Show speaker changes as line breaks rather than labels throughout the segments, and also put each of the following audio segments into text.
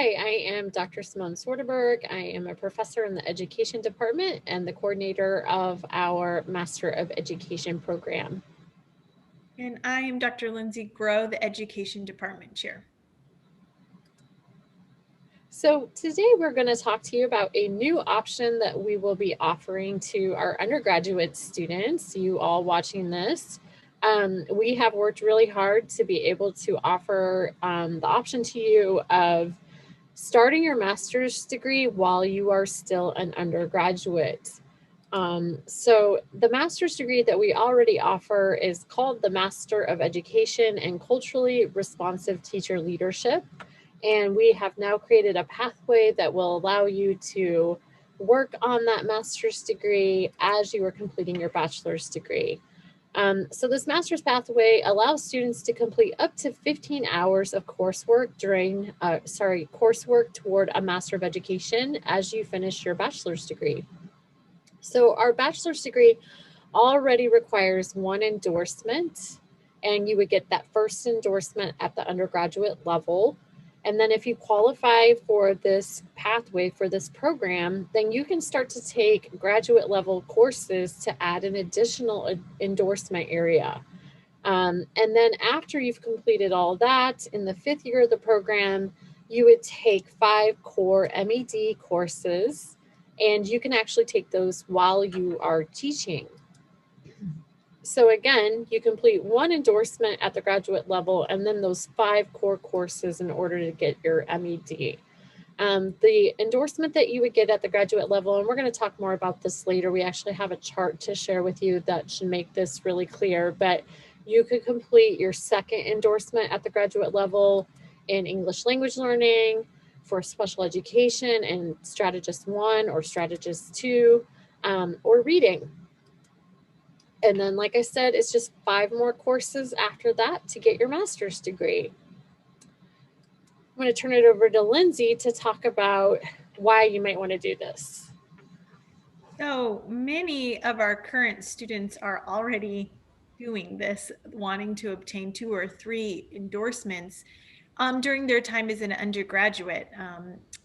Hi, I am Dr. Simone Sorteberg. I am a professor in the education department and the coordinator of our Master of Education program.
And I am Dr. Lindsay Grow, the Education Department Chair.
So today we're going to talk to you about a new option that we will be offering to our undergraduate students, you all watching this. We have worked really hard to be able to offer the option to you of starting your master's degree while you are still an undergraduate. So the master's degree that we already offer is called the Master of Education and Culturally Responsive Teacher Leadership. And we have now created a pathway that will allow you to work on that master's degree as you are completing your bachelor's degree. So this master's pathway allows students to complete up to 15 hours of coursework coursework toward a Master of Education as you finish your bachelor's degree. So our bachelor's degree already requires one endorsement, and you would get that first endorsement at the undergraduate level. And then if you qualify for this pathway for this program, then you can start to take graduate level courses to add an additional endorsement area. And then after you've completed all that, in the 5th year of the program, you would take 5 core MED courses, and you can actually take those while you are teaching. So again, you complete one endorsement at the graduate level and then those 5 core courses in order to get your MED. The endorsement that you would get at the graduate level, and we're going to talk more about this later. We actually have a chart to share with you that should make this really clear, but you could complete your 2nd endorsement at the graduate level in English language learning, for special education and strategist 1 or strategist 2, or reading. And then, like I said, it's just 5 more courses after that to get your master's degree. I'm going to turn it over to Lindsay to talk about why you might want to do this.
So many of our current students are already doing this, wanting to obtain 2 or 3 endorsements during their time as an undergraduate.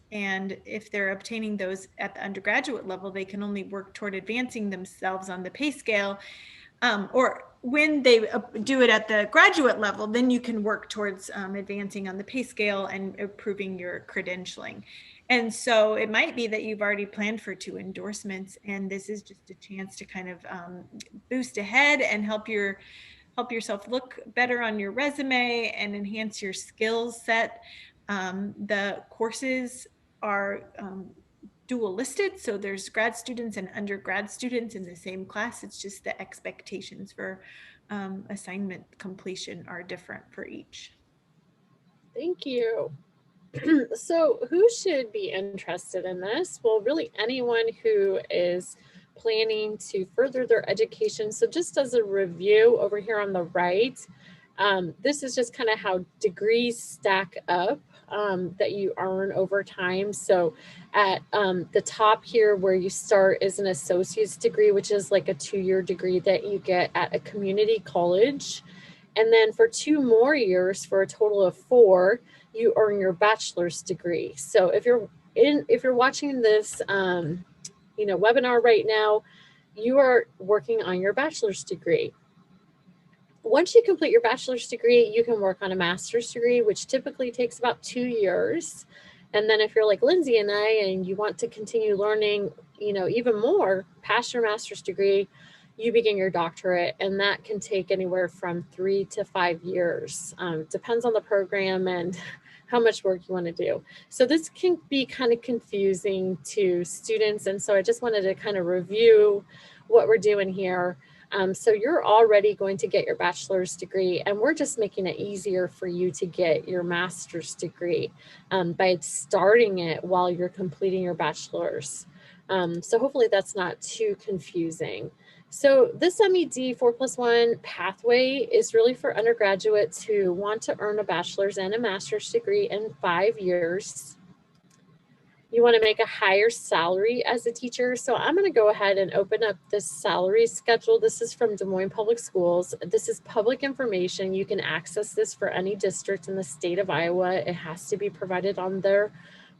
And if they're obtaining those at the undergraduate level, they can only work toward advancing themselves on the pay scale. Or when they do it at the graduate level, then you can work towards advancing on the pay scale and improving your credentialing. And so it might be that you've already planned for 2 endorsements, and this is just a chance to kind of boost ahead and help yourself look better on your resume and enhance your skills set. The courses are dual listed, so there's grad students and undergrad students in the same class. It's just the expectations for assignment completion are different for each.
Thank you. So who should be interested in this? Well, really anyone who is planning to further their education. So just as a review over here on the right, this is just kind of how degrees stack up that you earn over time. So at the top here where you start is an associate's degree, which is like a 2-year degree that you get at a community college. And then for 2 more years, for a total of 4, you earn your bachelor's degree. So if you're watching this webinar right now, you are working on your bachelor's degree. Once you complete your bachelor's degree, you can work on a master's degree, which typically takes about 2 years. And then if you're like Lindsay and I, and you want to continue learning, even more past your master's degree, you begin your doctorate, and that can take anywhere from 3 to 5 years. Depends on the program and how much work you want to do. So this can be kind of confusing to students. And so I just wanted to kind of review what we're doing here. So you're already going to get your bachelor's degree, and we're just making it easier for you to get your master's degree by starting it while you're completing your bachelor's. So hopefully that's not too confusing. So this MED 4+1 pathway is really for undergraduates who want to earn a bachelor's and a master's degree in 5 years. You want to make a higher salary as a teacher. So I'm going to go ahead and open up this salary schedule. This is from Des Moines Public Schools. This is public information. You can access this for any district in the state of Iowa. It has to be provided on their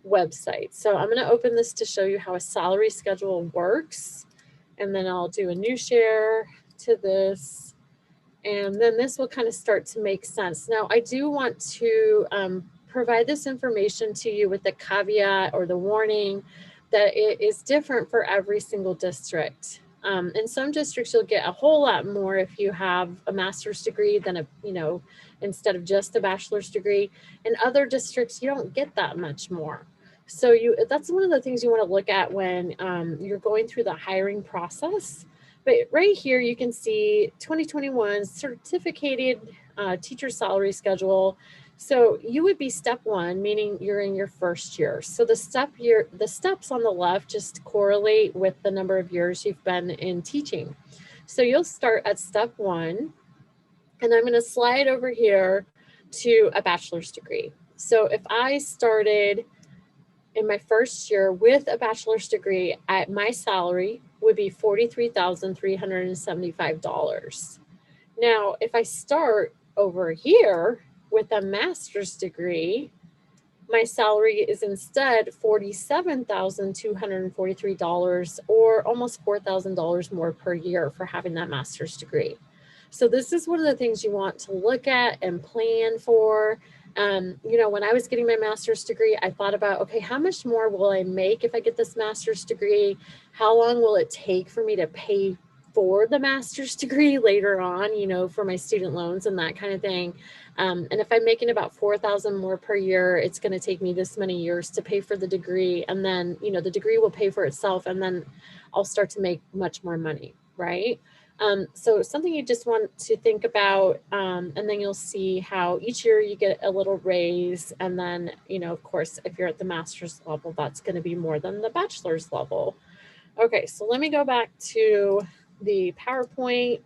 website. So I'm going to open this to show you how a salary schedule works. And then I'll do a new share to this. And then this will kind of start to make sense. Now, I do want to provide this information to you with the caveat or the warning that it is different for every single district. In some districts, you'll get a whole lot more if you have a master's degree than instead of just a bachelor's degree. In other districts, you don't get that much more. So that's one of the things you want to look at when you're going through the hiring process. But right here, you can see 2021 certificated teacher salary schedule. So you would be step one, meaning you're in your first year. So the steps on the left just correlate with the number of years you've been in teaching. So you'll start at step one, and I'm going to slide over here to a bachelor's degree. So if I started in my first year with a bachelor's degree, at my salary would be $43,375. Now, if I start over here with a master's degree, my salary is instead $47,243, or almost $4,000 more per year for having that master's degree. So this is one of the things you want to look at and plan for. When I was getting my master's degree, I thought about, okay, how much more will I make if I get this master's degree? How long will it take for me to pay for the master's degree later on, for my student loans and that kind of thing. And if I'm making about $4,000 more per year, it's going to take me this many years to pay for the degree. And then, the degree will pay for itself, and then I'll start to make much more money, right? So something you just want to think about, and then you'll see how each year you get a little raise. And then, of course, if you're at the master's level, that's going to be more than the bachelor's level. Okay, so let me go back to the PowerPoint.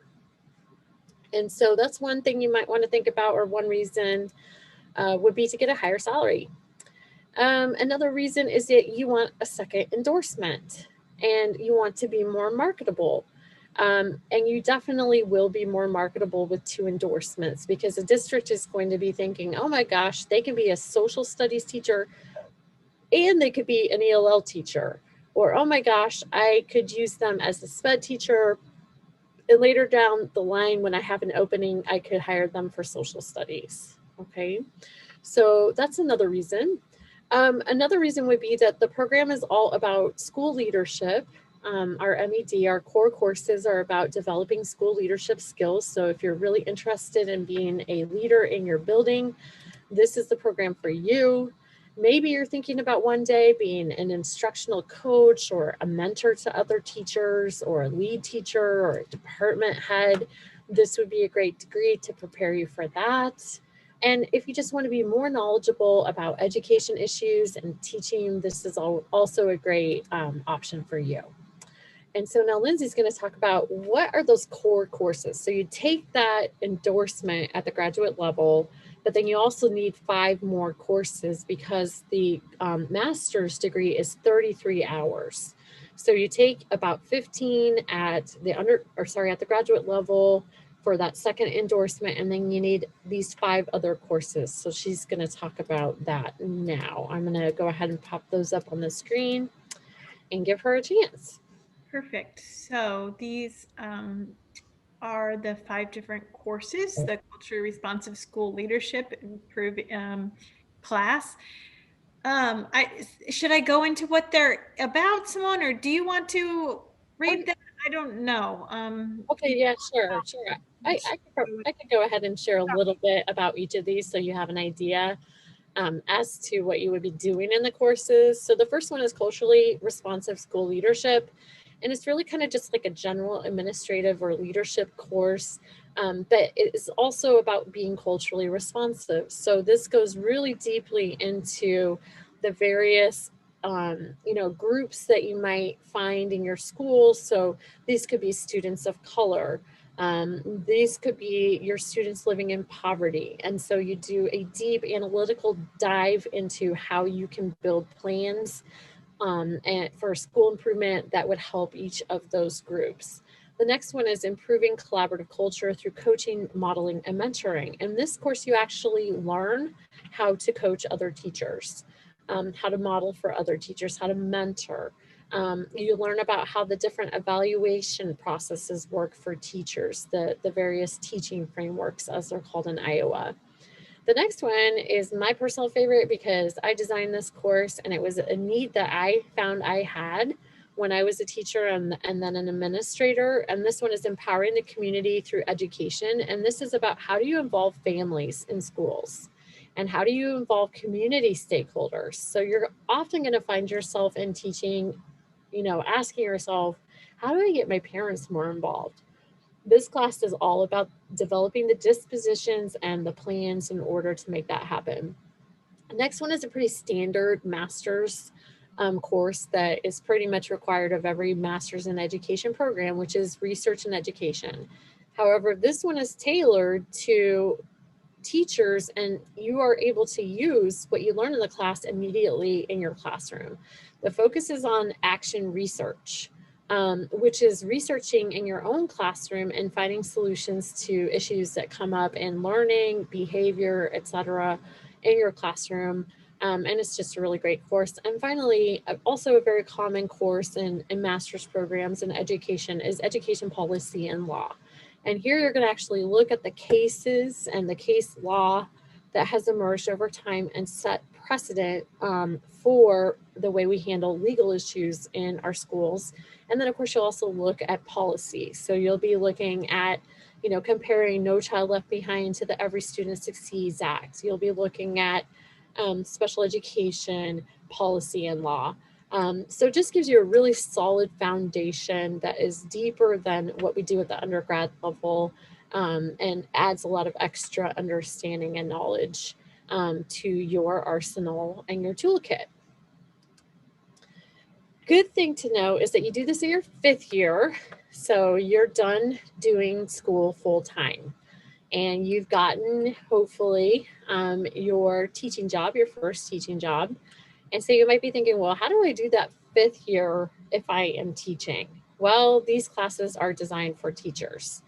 And so that's one thing you might want to think about, or one reason would be to get a higher salary. Another reason is that you want a second endorsement and you want to be more marketable. And you definitely will be more marketable with 2 endorsements, because a district is going to be thinking, oh my gosh, they can be a social studies teacher and they could be an ELL teacher. Or, oh my gosh, I could use them as a SPED teacher. And later down the line, when I have an opening, I could hire them for social studies. Okay, so that's another reason. Another reason would be that the program is all about school leadership. Our MED, our core courses are about developing school leadership skills. So if you're really interested in being a leader in your building, this is the program for you. Maybe you're thinking about one day being an instructional coach or a mentor to other teachers, or a lead teacher or a department head. This would be a great degree to prepare you for that. And if you just want to be more knowledgeable about education issues and teaching, this is also a great option for you. And so now Lindsay's going to talk about what are those core courses. So you take that endorsement at the graduate level, but then you also need 5 more courses, because the master's degree is 33 hours. So you take about 15 at the graduate level for that second endorsement, and then you need these 5 other courses. So she's going to talk about that now. I'm going to go ahead and pop those up on the screen and give her a chance.
Perfect. So these are the 5 different courses: the culturally responsive school leadership class. Should I go into what they're about, Simone, or do you want to read them? I don't know.
Okay, yeah, sure. I could go ahead and share a little bit about each of these so you have an idea as to what you would be doing in the courses. So the first one is culturally responsive school leadership. And it's really kind of just like a general administrative or leadership course, but it is also about being culturally responsive. So this goes really deeply into the various groups that you might find in your school. So these could be students of color. These could be your students living in poverty. And so you do a deep analytical dive into how you can build plans and for school improvement that would help each of those groups. The next one is improving collaborative culture through coaching, modeling, and mentoring. In this course, you actually learn how to coach other teachers, how to model for other teachers, how to mentor. You learn about how the different evaluation processes work for teachers, the various teaching frameworks, as they're called in Iowa. The next one is my personal favorite because I designed this course and it was a need that I found I had when I was a teacher and then an administrator. And this one is empowering the community through education. And this is about how do you involve families in schools and how do you involve community stakeholders? So you're often going to find yourself in teaching, asking yourself, how do I get my parents more involved? This class is all about developing the dispositions and the plans in order to make that happen. The next one is a pretty standard master's course that is pretty much required of every master's in education program, which is research and education. However, this one is tailored to teachers and you are able to use what you learn in the class immediately in your classroom. The focus is on action research, which is researching in your own classroom and finding solutions to issues that come up in learning, behavior, etc., in your classroom. And it's just a really great course. And finally, also a very common course in master's programs in education is education policy and law. And here you're going to actually look at the cases and the case law that has emerged over time and set precedent for the way we handle legal issues in our schools. And then, of course, you'll also look at policy. So you'll be looking at, comparing No Child Left Behind to the Every Student Succeeds Act. You'll be looking at special education policy and law. So it just gives you a really solid foundation that is deeper than what we do at the undergrad level, and adds a lot of extra understanding and knowledge to your arsenal and your toolkit. Good thing to know is that you do this in your 5th year, so you're done doing school full time. And you've gotten, hopefully, your teaching job, your first teaching job. And so you might be thinking, well, how do I do that 5th year if I am teaching? Well, these classes are designed for teachers.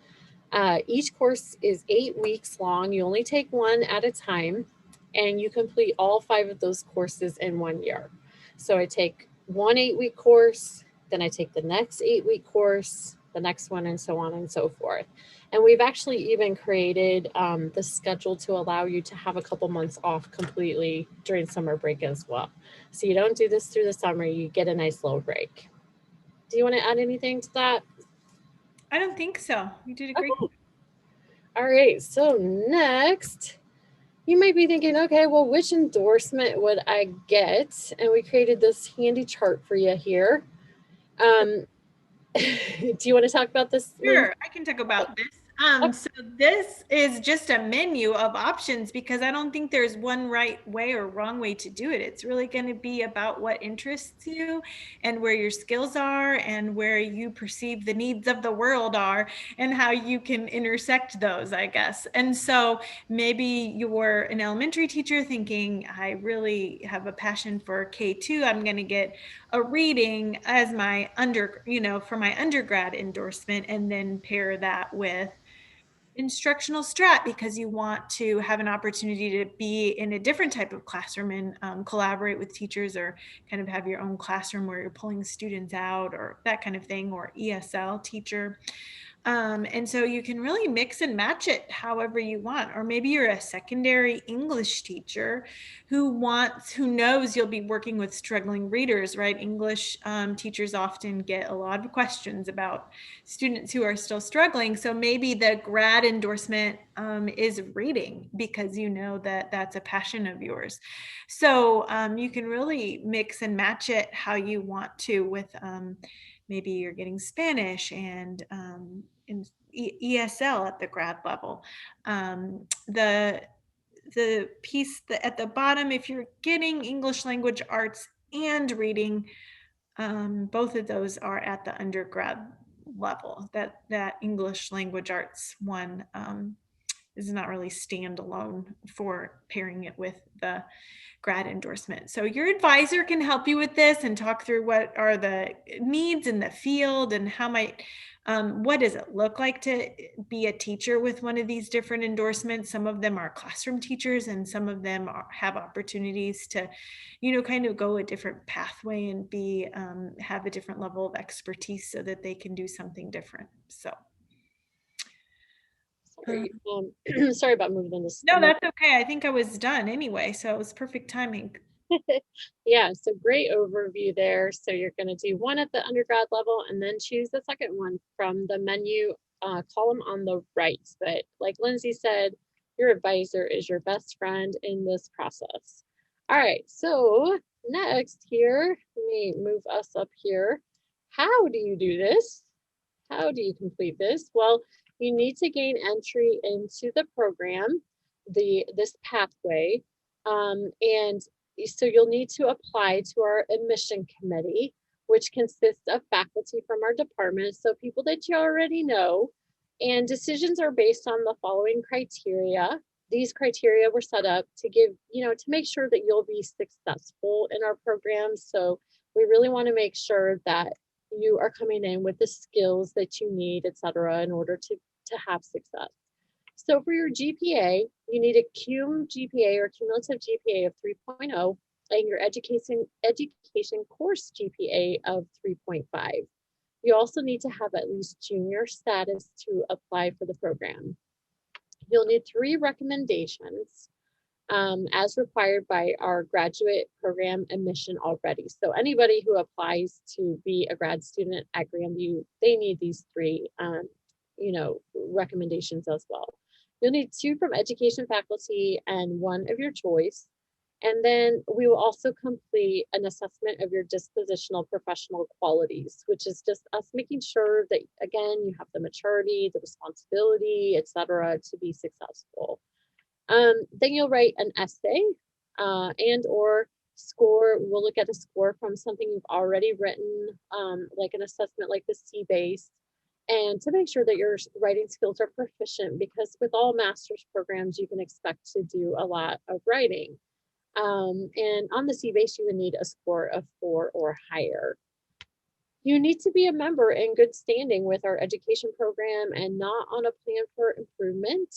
Each course is 8 weeks long. You only take one at a time, and you complete all 5 of those courses in 1 year. So I take one 8-week course, then I take the next 8-week course, the next one, and so on and so forth. And we've actually even created the schedule to allow you to have a couple months off completely during summer break as well. So you don't do this through the summer, you get a nice little break. Do you want to add anything to that?
I don't think so. You did a great job.
All right, so next, you might be thinking, okay, well, which endorsement would I get? And we created this handy chart for you here. Do you want to talk about this, Lynn?
Sure, I can talk about this.
Okay.
So this is just a menu of options because I don't think there's one right way or wrong way to do it. It's really going to be about what interests you and where your skills are and where you perceive the needs of the world are and how you can intersect those, I guess. And so maybe you're an elementary teacher thinking, I really have a passion for K2. I'm going to get a reading as my for my undergrad endorsement, and then pair that with instructional strat because you want to have an opportunity to be in a different type of classroom and collaborate with teachers, or kind of have your own classroom where you're pulling students out or that kind of thing, or ESL teacher. And so you can really mix and match it however you want. Or maybe you're a secondary English teacher who knows you'll be working with struggling readers, right? English teachers often get a lot of questions about students who are still struggling. So maybe the grad endorsement is reading because you know that that's a passion of yours. So you can really mix and match it how you want to with maybe you're getting Spanish and in ESL at the grad level. The piece at the bottom, if you're getting English language arts and reading, both of those are at the undergrad level. That English language arts one is not really standalone for pairing it with the grad endorsement. So your advisor can help you with this and talk through what are the needs in the field and how might what does it look like to be a teacher with one of these different endorsements? Some of them are classroom teachers and some of them have opportunities to, kind of go a different pathway and be have a different level of expertise so that they can do something different. So
Sorry, sorry about moving this.
no, that's okay. I think I was done anyway, so it was perfect timing.
Yeah, so great overview there. So you're going to do one at the undergrad level and then choose the second one from the menu column on the right. But like Lindsay said, your advisor is your best friend in this process. All right, so next here, let me move us up here. How do you do this? How do you complete this? Well, you need to gain entry into the program, this pathway, and so you'll need to apply to our admission committee, which consists of faculty from our department, so people that you already know. And decisions are based on the following criteria. These criteria were set up to give, to make sure that you'll be successful in our program. So we really want to make sure that you are coming in with the skills that you need, et cetera, in order to have success. So for your GPA, you need a cum GPA or cumulative GPA of 3.0 and your education course GPA of 3.5. You also need to have at least junior status to apply for the program. You'll need 3 recommendations as required by our graduate program admission already. So anybody who applies to be a grad student at Grandview, they need these 3 recommendations as well. You'll need 2 from education faculty and 1 of your choice. And then we will also complete an assessment of your dispositional professional qualities, which is just us making sure that, again, you have the maturity, the responsibility, et cetera, to be successful. Then you'll write an essay and or score. We'll look at a score from something you've already written, like an assessment like the C-based, and to make sure that your writing skills are proficient, because with all master's programs, you can expect to do a lot of writing. And on the C-base, you would need a score of 4 or higher. You need to be a member in good standing with our education program and not on a plan for improvement.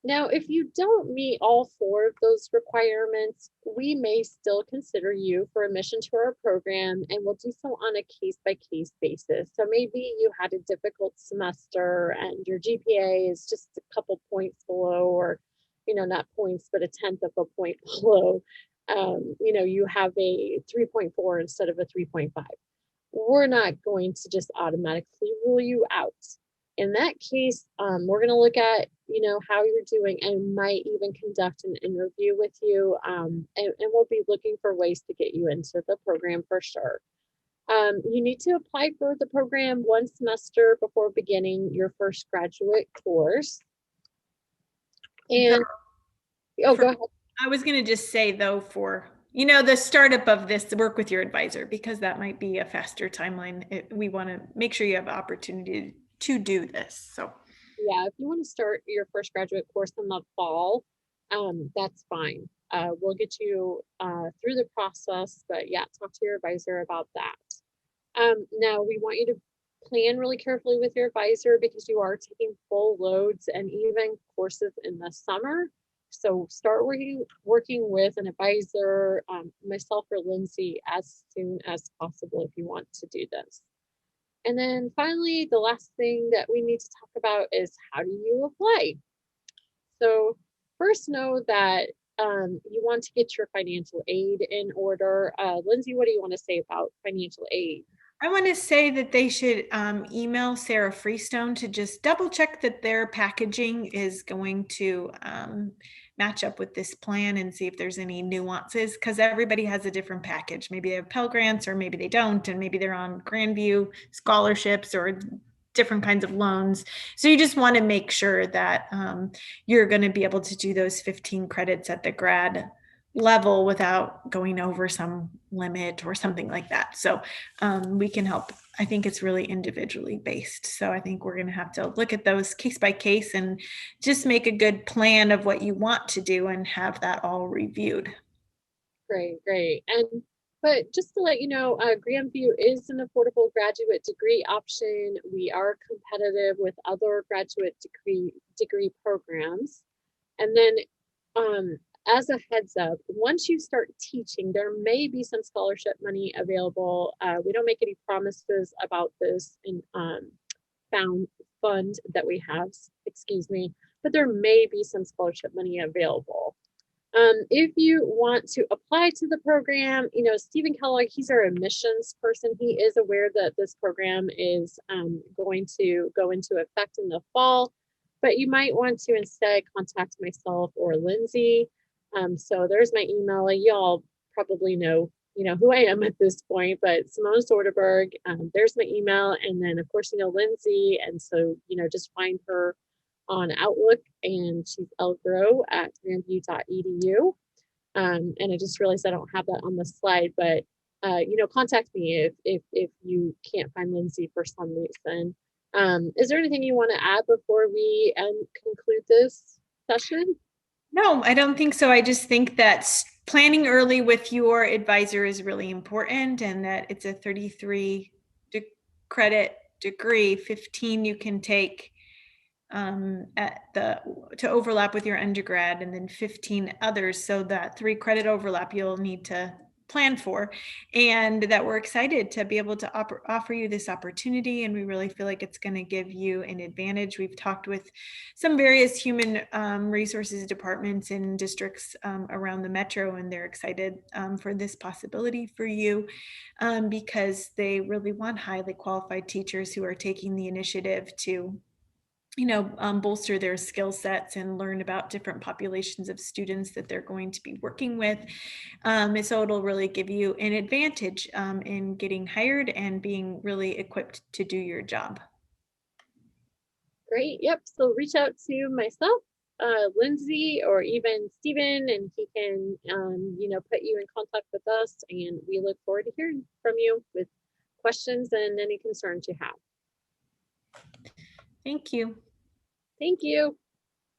Now, if you don't meet all 4 of those requirements, we may still consider you for admission to our program, and we'll do so on a case-by-case basis. So maybe you had a difficult semester and your GPA is just a couple points below, or, not points, but a tenth of a point below. You have a 3.4 instead of a 3.5. We're not going to just automatically rule you out. In that case, we're going to look at, how you're doing and might even conduct an interview with you. And we'll be looking for ways to get you into the program for sure. You need to apply for the program 1 semester before beginning your first graduate course. And, go ahead.
I was going to just say, though, for the startup of this, work with your advisor, because that might be a faster timeline. We want to make sure you have opportunity to do this. So
yeah, if you want to start your first graduate course in the fall, that's fine. We'll get you through the process, but yeah, talk to your advisor about that. Now we want you to plan really carefully with your advisor, because you are taking full loads and even courses in the summer. So start working with an advisor, myself or Lindsay, as soon as possible if you want to do this. And then finally, the last thing that we need to talk about is, how do you apply? So first, know that you want to get your financial aid in order. Lindsay, what do you want to say about financial aid?
I want to say that they should email Sarah Freestone to just double check that their packaging is going to match up with this plan and see if there's any nuances, because everybody has a different package. Maybe they have Pell Grants or maybe they don't, and maybe they're on Grandview scholarships or different kinds of loans. So you just want to make sure that you're going to be able to do those 15 credits at the grad level without going over some limit or something like that. So we can help. I think it's really individually based. So I think we're going to have to look at those case by case and just make a good plan of what you want to do and have that all reviewed.
Great, great. But just to let you know, Grandview is an affordable graduate degree option. We are competitive with other graduate degree programs. And then as a heads up, once you start teaching, there may be some scholarship money available. We don't make any promises about this in found fund that we have, excuse me, but there may be some scholarship money available. If you want to apply to the program, Stephen Kellogg, he's our admissions person. He is aware that this program is going to go into effect in the fall, but you might want to instead contact myself or Lindsay. So there's my email. Y'all probably know, who I am at this point, but Simone Sorteberg, there's my email. And then of course, Lindsay. And so, just find her on Outlook, and she's Grow at grandview.edu. And I just realized I don't have that on the slide, but contact me if you can't find Lindsay for some reason. Is there anything you want to add before we conclude this session?
No, I don't think so. I just think that planning early with your advisor is really important, and that it's a 33 credit degree, 15 you can take to overlap with your undergrad, and then 15 others. So that 3 credit overlap you'll need to plan for, and that we're excited to be able to offer you this opportunity. And we really feel like it's going to give you an advantage. We've talked with some various human resources departments in districts around the metro, and they're excited for this possibility for you because they really want highly qualified teachers who are taking the initiative to bolster their skill sets and learn about different populations of students that they're going to be working with. So it'll really give you an advantage in getting hired and being really equipped to do your job.
Great. Yep. So reach out to myself, Lindsay, or even Stephen, and he can, put you in contact with us. And we look forward to hearing from you with questions and any concerns you have.
Thank you.
Thank you.